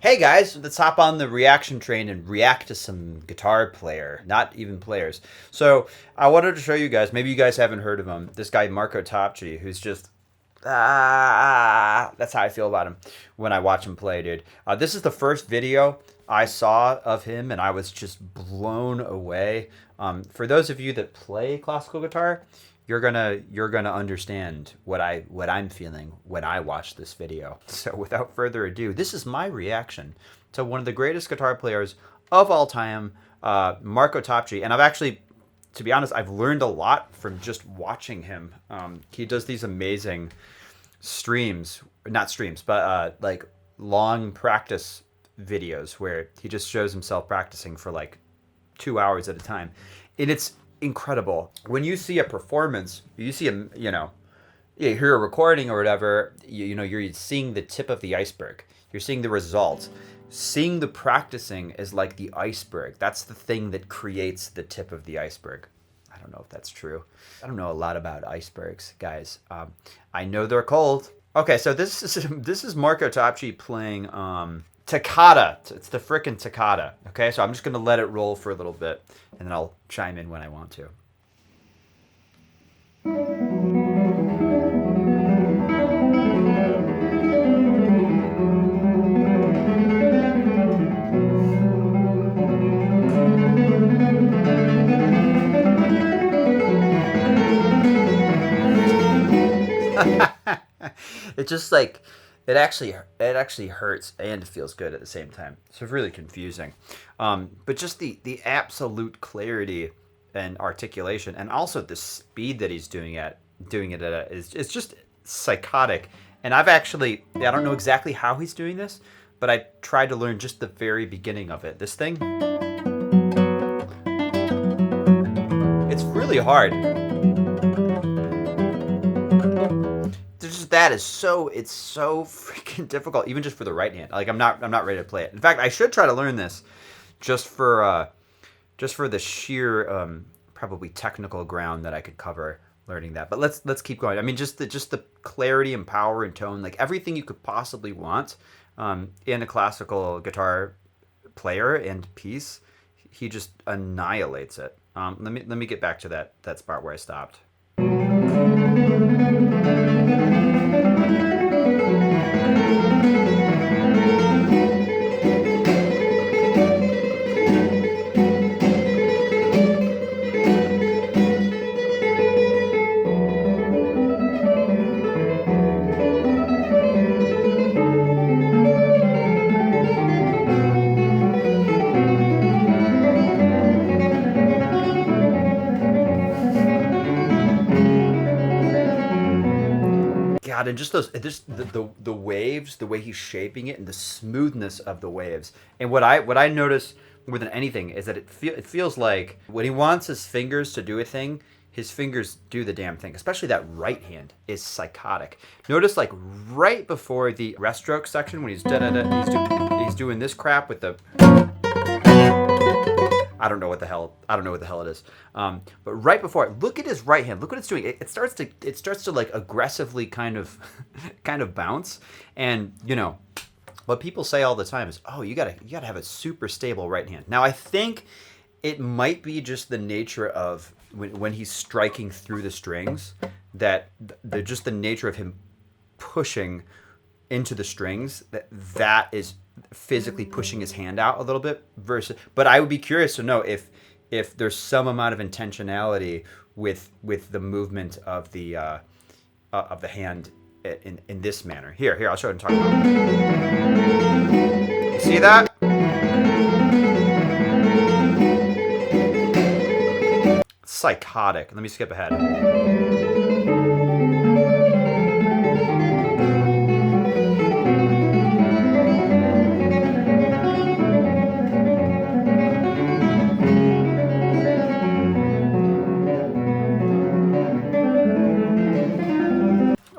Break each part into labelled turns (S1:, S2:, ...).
S1: Hey guys, let's hop on the reaction train and react to some guitar player, not even players. So I wanted to show you guys, maybe you guys haven't heard of him, this guy Marco Topchi, who's just, that's how I feel about him when I watch him play, dude. This is the first video I saw of him and I was just blown away. For those of you that play classical guitar, you're gonna understand what I'm feeling when I watch this video. So without further ado, this is my reaction to one of the greatest guitar players of all time, Marco Topchi. And I've actually, to be honest, I've learned a lot from just watching him. He does these amazing streams, not streams, but like long practice videos where he just shows himself practicing for like 2 hours at a time, and it's incredible. When you see a performance, you see you hear a recording or whatever, you're seeing the tip of the iceberg. You're seeing the results. Seeing the practicing is like the iceberg. That's the thing that creates the tip of the iceberg. I don't know if that's true. I don't know a lot about icebergs, guys. I know they're cold. Okay, so this is Marco Topchi playing Toccata. It's the frickin' Toccata. Okay, so I'm just gonna let it roll for a little bit, and then I'll chime in when I want to. It just like it actually hurts and feels good at the same time. So it's really confusing. But just the absolute clarity and articulation, and also the speed that he's doing it at is it's just psychotic. And I don't know exactly how he's doing this, but I tried to learn just the very beginning of it. This thing, it's really hard. Just that is it's so freaking difficult, even just for the right hand. Like I'm not ready to play it. In fact, I should try to learn this just for the sheer probably technical ground that I could cover learning that. But let's keep going. I mean, just the clarity and power and tone, like everything you could possibly want in a classical guitar player and piece. He just annihilates it. Let me get back to that spot where I stopped. God, and just the waves, the way he's shaping it, and the smoothness of the waves. And what I notice more than anything is that it feels like when he wants his fingers to do a thing, his fingers do the damn thing. Especially that right hand is psychotic. Notice like right before the rest stroke section when he's doing this crap with the. I don't know what the hell it is. But right before it, look at his right hand. Look what it's doing. It starts to like aggressively kind of kind of bounce. And what people say all the time is, oh, you gotta have a super stable right hand. Now I think it might be just the nature of when he's striking through the strings, that just the nature of him pushing into the strings, that is physically pushing his hand out a little bit versus. But I would be curious to know if there's some amount of intentionality with the movement of the hand in this manner. Here I'll show you what I'm talking about. You see that? Psychotic. Let me skip ahead.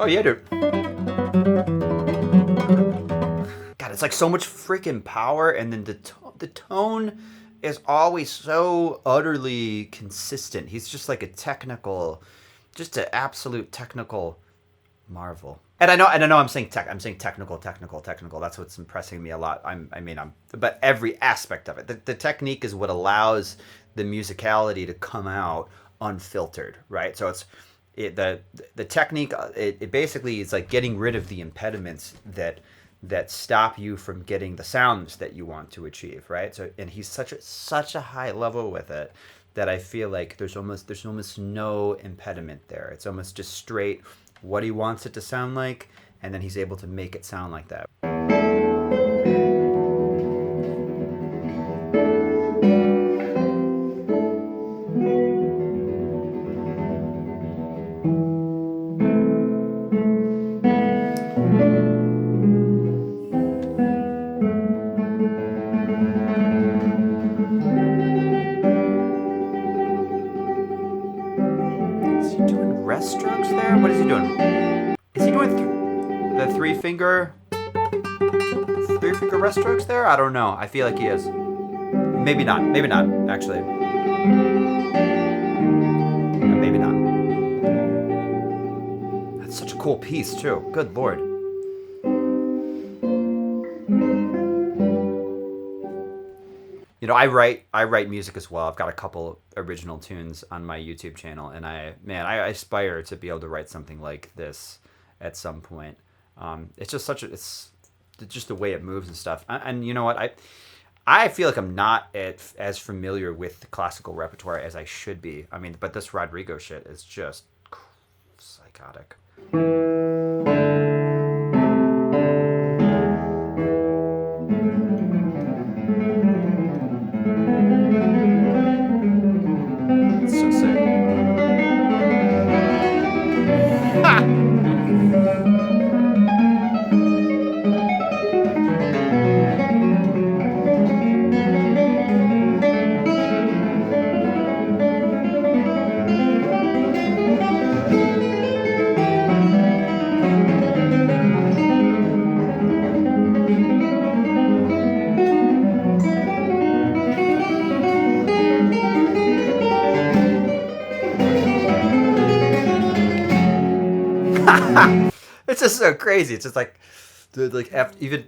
S1: Oh yeah, dude. God, it's like so much freaking power, and then the tone is always so utterly consistent. He's just like just an absolute technical marvel. And I know I'm saying technical. That's what's impressing me a lot. But every aspect of it, the technique is what allows the musicality to come out unfiltered, right? So the technique. It basically is like getting rid of the impediments that stop you from getting the sounds that you want to achieve, right? So, and he's such a high level with it that I feel like there's almost no impediment there. It's almost just straight what he wants it to sound like, and then he's able to make it sound like that. Is he doing rest strokes there? What is he doing? Is he doing the three finger rest strokes there? I don't know. I feel like he is. Maybe not. Maybe not. Actually, maybe not. That's such a cool piece too. Good lord. I write music as well. I've got a couple original tunes on my YouTube channel, and I aspire to be able to write something like this at some point. It's just it's just the way it moves and stuff. And you know what? I feel like I'm not as familiar with the classical repertoire as I should be. I mean, but this Rodrigo shit is just psychotic. It's so sick. It's just so crazy. It's just like, dude, like even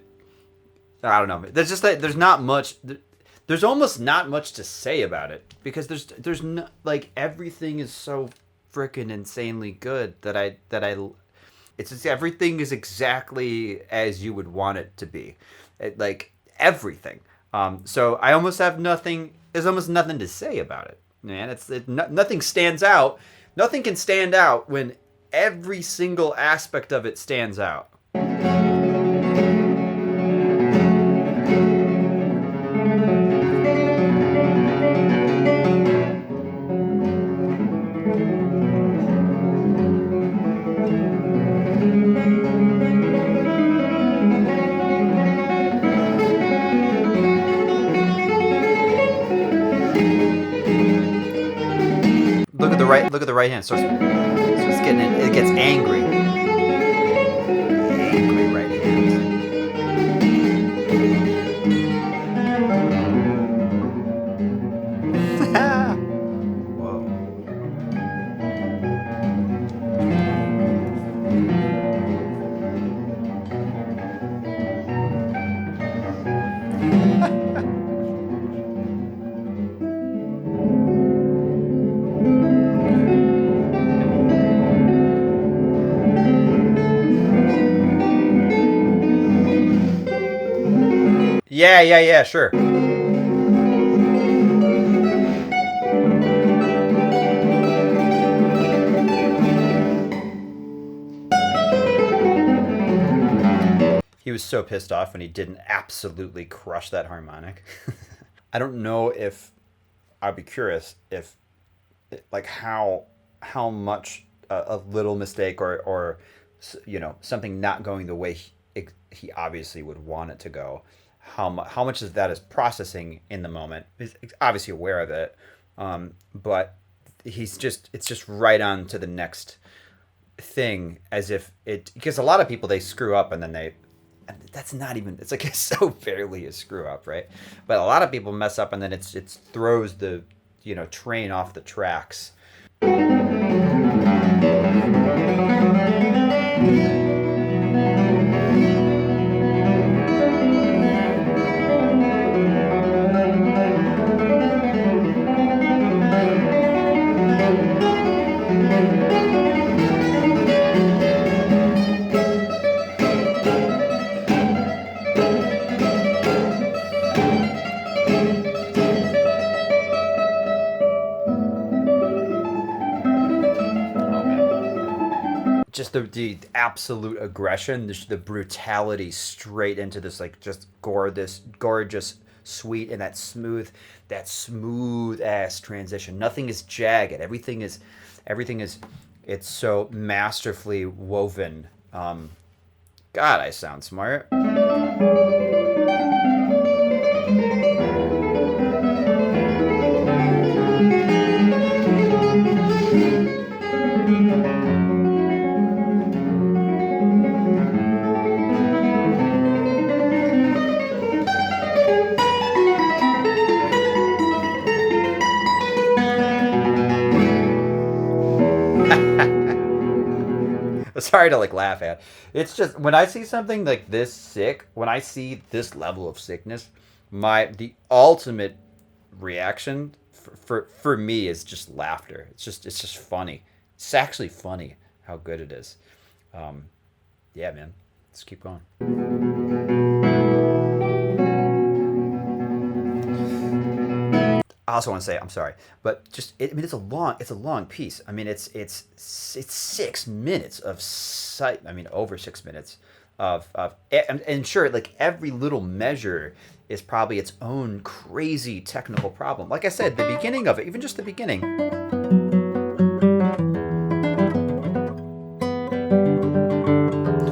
S1: I don't know. There's just there's not much. There's almost not much to say about it because there's no, like everything is so freaking insanely good that I it's just everything is exactly as you would want it to be, like everything. So I almost have nothing. There's almost nothing to say about it, man. Nothing stands out. Nothing can stand out when every single aspect of it stands out. Look at the right hand. Starts getting in. It gets angry. Angry right hand. Whoa. Yeah, sure. He was so pissed off when he didn't absolutely crush that harmonic. I don't know if I'd be curious if like how much a little mistake or something not going the way he obviously would want it to go. How much of that is processing in the moment? He's obviously aware of it, but it's just right on to the next thing as if it, because a lot of people, they screw up and then that's not even, it's like it's so barely a screw up, right? But a lot of people mess up and then it throws the train off the tracks. just the absolute aggression, the brutality straight into this like just gorgeous sweet, and that smooth ass transition. Nothing is jagged. Everything is it's so masterfully woven. God, I sound smart. Sorry to like laugh at. It's just when I see something like this sick, when I see this level of sickness, the ultimate reaction for me is just laughter. It's just funny. It's actually funny how good it is. Um, yeah, man. Let's keep going. I also want to say I'm sorry, but I mean it's a long piece. I mean it's 6 minutes of sight. I mean over 6 minutes and sure, like every little measure is probably its own crazy technical problem. Like I said, the beginning of it, even just the beginning,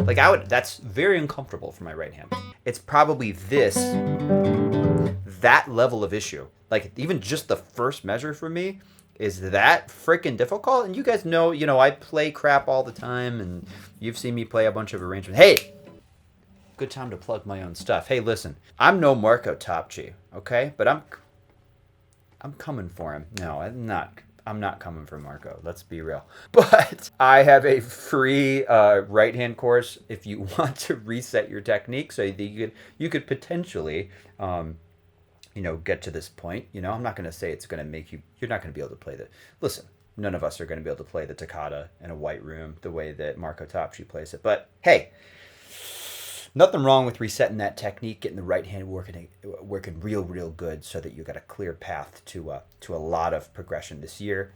S1: like I would that's very uncomfortable for my right hand. It's probably that level of issue. Like even just the first measure for me is that freaking difficult. And you guys know, I play crap all the time, and you've seen me play a bunch of arrangements. Hey, good time to plug my own stuff. Hey, listen, I'm no Marco Topchi, okay? But I'm coming for him. No, I'm not. I'm not coming for Marco. Let's be real. But I have a free right hand course if you want to reset your technique, so that you could potentially get to this point. I'm not going to say it's going to make you're not going to be able to play listen, none of us are going to be able to play the Toccata in a white room the way that Marco Topchi plays it. But hey, nothing wrong with resetting that technique, getting the right hand working real good, so that you got a clear path to a lot of progression this year.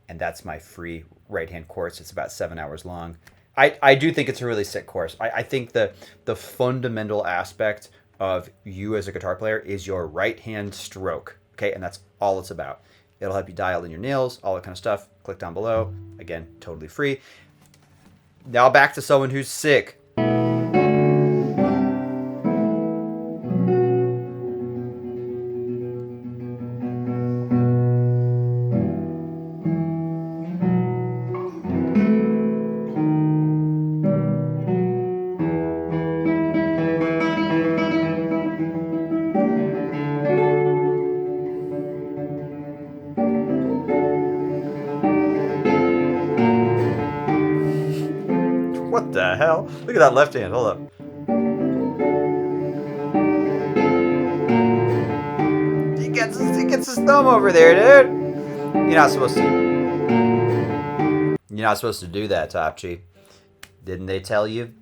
S1: And that's my free right hand course. It's about 7 hours long. I do think it's a really sick course. I think the fundamental aspect of you as a guitar player is your right hand stroke. Okay, and that's all it's about. It'll help you dial in your nails, all that kind of stuff. Click down below. Again, totally free. Now back to someone who's sick. What the hell? Look at that left hand. Hold up. He gets his thumb over there, dude. You're not supposed to. You're not supposed to do that, Topchi. Didn't they tell you?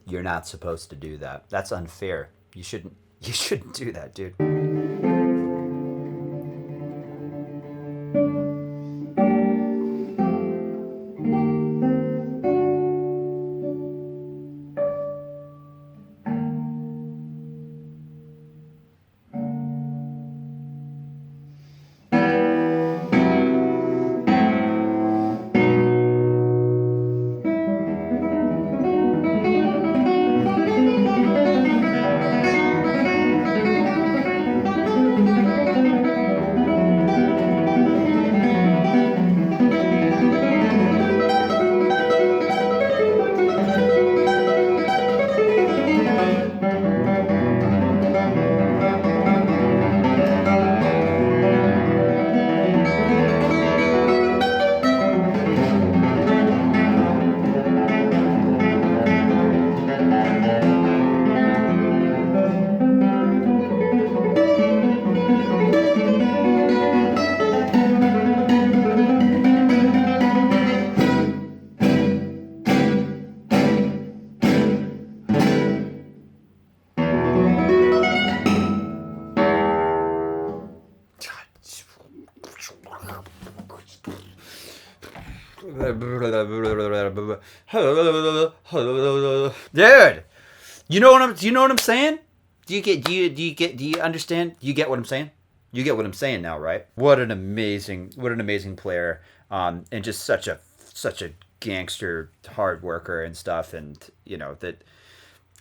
S1: You're not supposed to do that. That's unfair. You shouldn't. You shouldn't do that, dude. Dude, you know what I'm? Do you know what I'm saying? Do you understand? Do you get what I'm saying? You get what I'm saying now, right? What an amazing player, and just such a gangster hard worker and stuff, and that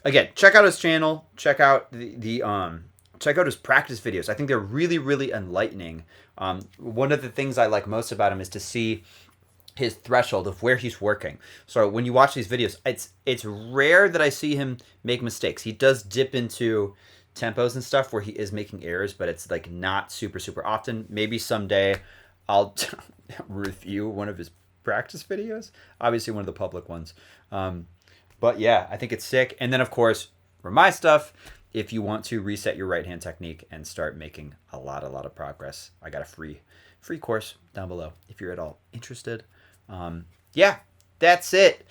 S1: again. Check out his channel. Check out check out his practice videos. I think they're really enlightening. One of the things I like most about him is to see his threshold of where he's working. So when you watch these videos, it's rare that I see him make mistakes. He does dip into tempos and stuff where he is making errors, but it's like not super often. Maybe someday I'll review one of his practice videos. Obviously one of the public ones. But yeah, I think it's sick. And then of course, for my stuff, if you want to reset your right hand technique and start making a lot of progress, I got a free course down below if you're at all interested. Yeah, that's it.